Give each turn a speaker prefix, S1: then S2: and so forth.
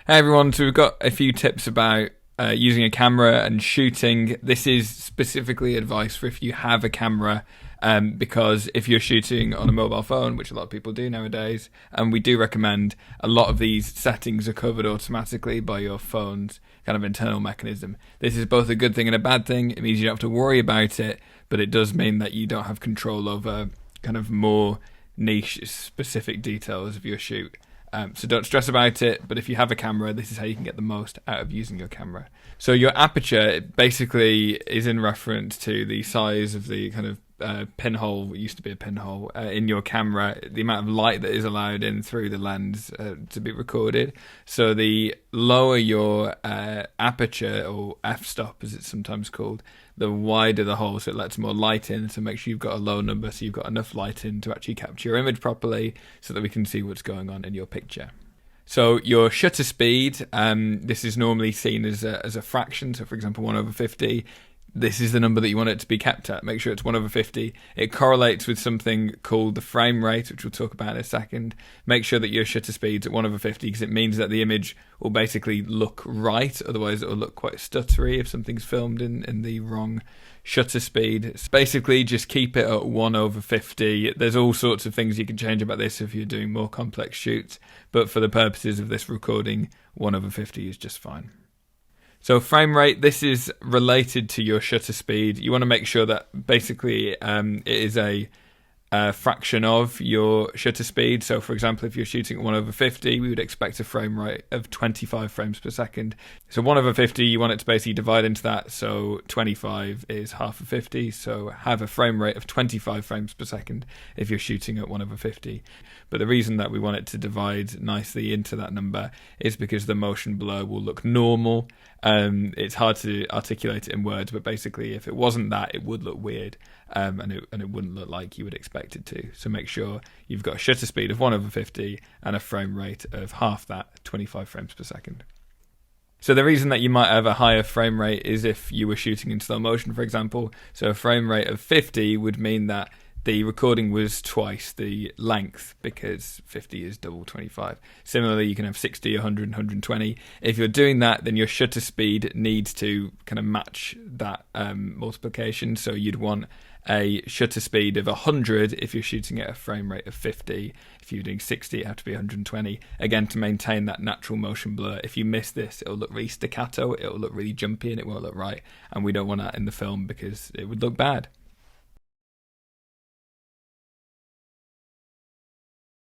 S1: Hey everyone, so we've got a few tips about using a camera and shooting. This is specifically advice for if you have a camera, because if you're shooting on a mobile phone, which a lot of people do nowadays, and we do recommend a lot of these settings are covered automatically by your phone's kind of internal mechanism. This is both a good thing and a bad thing. It means you don't have to worry about it, but it does mean that you don't have control over kind of more niche specific details of your shoot. So don't stress about it, but if you have a camera, this is how you can get the most out of using your camera. So your aperture basically is in reference to the size of the kind of pinhole, it used to be a pinhole, in your camera, the amount of light that is allowed in through the lens to be recorded. So the lower your aperture, or f-stop as it's sometimes called, the wider the hole, so it lets more light in. So make sure you've got a low number so you've got enough light in to actually capture your image properly so that we can see what's going on in your picture. So your shutter speed, this is normally seen as a fraction. So for example, 1/50. This is the number that you want it to be kept at. Make sure it's 1/50. It correlates with something called the frame rate, which we'll talk about in a second. Make sure that your shutter speed's at 1/50 because it means that the image will basically look right. Otherwise, it will look quite stuttery if something's filmed in the wrong shutter speed. So basically, just keep it at 1/50. There's all sorts of things you can change about this if you're doing more complex shoots, but for the purposes of this recording, 1/50 is just fine. So frame rate, this is related to your shutter speed. You want to make sure that basically it is a fraction of your shutter speed. So for example, if you're shooting at 1/50, we would expect a frame rate of 25 frames per second. So 1/50, you want it to basically divide into that. So 25 is half of 50. So have a frame rate of 25 frames per second if you're shooting at 1/50. But the reason that we want it to divide nicely into that number is because the motion blur will look normal. It's hard to articulate it in words, but basically if it wasn't that, it would look weird, and it wouldn't look like you would expect it to. So make sure you've got a shutter speed of 1/50 and a frame rate of half that, 25 frames per second. So the reason that you might have a higher frame rate is if you were shooting in slow motion, for example. So a frame rate of 50 would mean that the recording was twice the length because 50 is double 25. Similarly, you can have 60, 100, 120. If you're doing that, then your shutter speed needs to kind of match that multiplication. So you'd want a shutter speed of 100 if you're shooting at a frame rate of 50. If you're doing 60, it have to be 120. Again, to maintain that natural motion blur. If you miss this, it'll look really staccato, it'll look really jumpy, and it won't look right. And we don't want that in the film because it would look bad.